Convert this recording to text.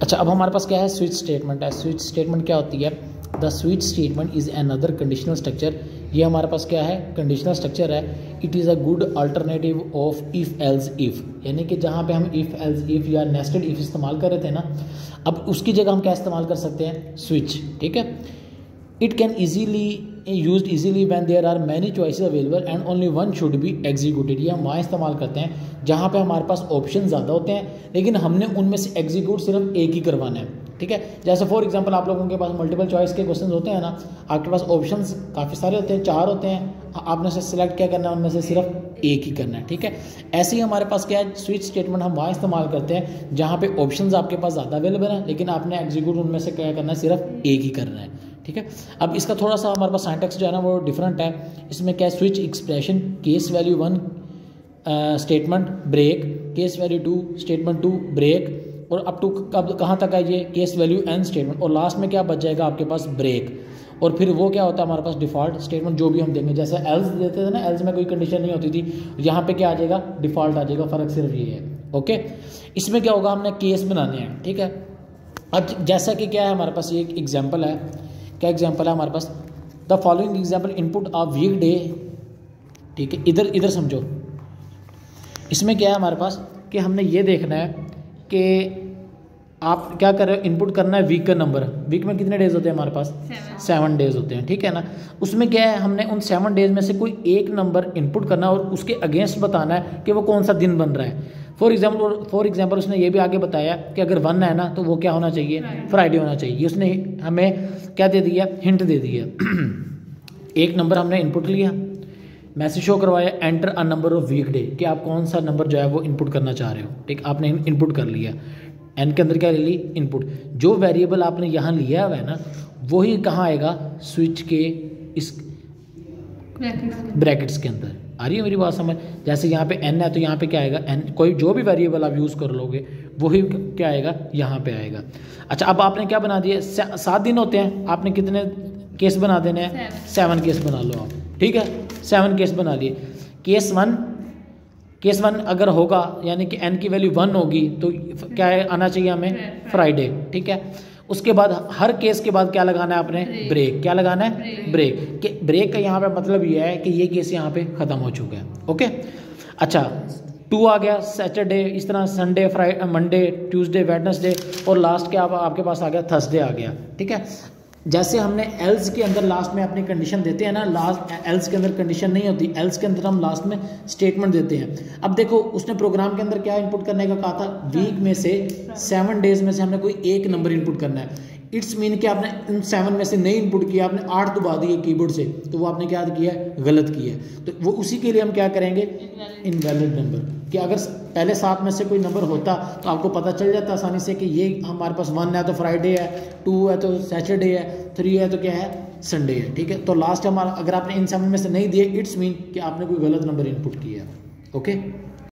अच्छा, अब हमारे पास क्या है, स्विच स्टेटमेंट है। स्विच स्टेटमेंट क्या होती है? The switch statement is another conditional structure. ये हमारे पास क्या है, कंडीशनल स्ट्रक्चर है। It is a good alternative of if else if, यानी कि जहाँ पे हम इफ़ एल्स इफ़ या नेस्टेड इफ़ इस्तेमाल कर रहे थे ना, अब उसकी जगह हम क्या इस्तेमाल कर सकते हैं, स्विच। ठीक है, it can easily use easily when there are many choices available and only one should be executed. ये हम वहाँ इस्तेमाल करते हैं जहाँ पे हमारे पास ऑप्शन ज़्यादा होते हैं, लेकिन हमने उनमें से एग्जीक्यूट सिर्फ एक ही करवाना है। ठीक है, जैसे फॉर एग्जांपल आप लोगों के पास मल्टीपल चॉइस के क्वेश्चन होते हैं ना, आपके पास ऑप्शंस काफ़ी सारे होते हैं, 4 होते हैं, आपने से सिलेक्ट क्या करना है, उनमें से सिर्फ एक ही करना है। ठीक है, ऐसे ही हमारे पास क्या है, स्विच स्टेटमेंट हम वहाँ इस्तेमाल करते हैं जहाँ पे ऑप्शंस आपके पास ज़्यादा अवेलेबल है, लेकिन आपने एग्जीक्यूट उनमें से क्या करना है, सिर्फ एक ही करना है। ठीक है, अब इसका थोड़ा सा हमारे पास सिंटैक्स जो है ना वो डिफरेंट है। इसमें क्या है, switch expression case value 1 statement break, case value 2 statement 2 break, और अप टू कब कहाँ तक है ये, केस वैल्यू n स्टेटमेंट, और लास्ट में क्या बच जाएगा आपके पास, ब्रेक। और फिर वो क्या होता है हमारे पास, डिफ़ॉल्ट स्टेटमेंट जो भी हम देंगे, जैसे एल्स देते थे ना, एल्स में कोई कंडीशन नहीं होती थी, यहाँ पे क्या आ जाएगा, डिफ़ॉल्ट आ जाएगा, फ़र्क सिर्फ ये है। ओके, इसमें क्या होगा, हमने केस बनाने हैं। ठीक है, अब जैसा कि क्या है हमारे पास, ये एक एग्जाम्पल है। क्या एग्जाम्पल है हमारे पास, the following example input a weekday. ठीक है, इधर समझो, इसमें क्या है हमारे पास कि हमने ये देखना है कि आप क्या कर रहे हो, इनपुट करना है वीक का नंबर। वीक में कितने डेज होते हैं हमारे पास, 7 डेज होते हैं। ठीक है ना, उसमें क्या है, हमने उन 7 डेज में से कोई एक नंबर इनपुट करना है और उसके अगेंस्ट बताना है कि वो कौन सा दिन बन रहा है। फॉर एग्जाम्पल उसने ये भी आगे बताया कि अगर 1 है ना तो वो क्या होना चाहिए, फ्राइडे होना चाहिए। उसने हमें क्या दे दिया, हिंट दे दिया। एक नंबर हमने इनपुट लिया, मैसेज शो करवाया, enter a number of week day, कि आप कौन सा नंबर जो है वो इनपुट करना चाह रहे हो। ठीक, आपने इनपुट कर लिया, एन के अंदर क्या ले ली, इनपुट। जो वेरिएबल आपने यहाँ लिया हुआ है ना, वही कहाँ आएगा, स्विच के इस ब्रैकेट्स के अंदर। आ रही है मेरी बात समझ? जैसे यहाँ पे n है तो यहाँ पे क्या आएगा, n, कोई जो भी वेरिएबल आप यूज़ कर लोगे वही क्या आएगा, यहाँ पे आएगा। अच्छा, अब आपने क्या बना दिया, 7 दिन होते हैं, आपने कितने केस बना देने हैं, 7 केस बना लो आप। ठीक है, 7 केस बना लिए। केस वन अगर होगा, यानी कि n की वैल्यू 1 होगी तो क्या है, आना चाहिए हमें, फ्राइडे। ठीक है, उसके बाद हर केस के बाद क्या लगाना है आपने, ब्रेक। क्या लगाना है, ब्रेक। ब्रेक का यहाँ पे मतलब ये है कि ये केस यहाँ पे ख़त्म हो चुका है। ओके, अच्छा, 2 आ गया, सैटरडे, इस तरह Sunday, Friday, Monday, Tuesday, Wednesday, और लास्ट क्या आपके पास आ गया, थर्सडे आ गया। ठीक है, जैसे हमने एल्स के अंदर लास्ट में अपनी कंडीशन देते हैं ना, लास्ट एल्स के अंदर कंडीशन नहीं होती, एल्स के अंदर हम लास्ट में स्टेटमेंट देते हैं। अब देखो, उसने प्रोग्राम के अंदर क्या इनपुट करने का कहा था, वीक में से 7 डेज में से हमने कोई एक नंबर इनपुट करना है। इट्स मीन कि आपने इन 7 में से नहीं इनपुट किया, आपने 8 दबा दिए कीबोर्ड से, तो वो आपने क्या किया है, गलत किया है। तो वो उसी के लिए हम क्या करेंगे, इनवैलिड नंबर, कि अगर पहले 7 में से कोई नंबर होता तो आपको पता चल जाता आसानी से कि ये हमारे पास 1 है तो फ्राइडे है, 2 है तो सैटरडे है, 3 है तो क्या है, संडे है। ठीक है, तो लास्ट हमारा, अगर आपने इन 7 में से नहीं दिए, इट्स मीन कि आपने कोई गलत नंबर इनपुट किया है। ओके।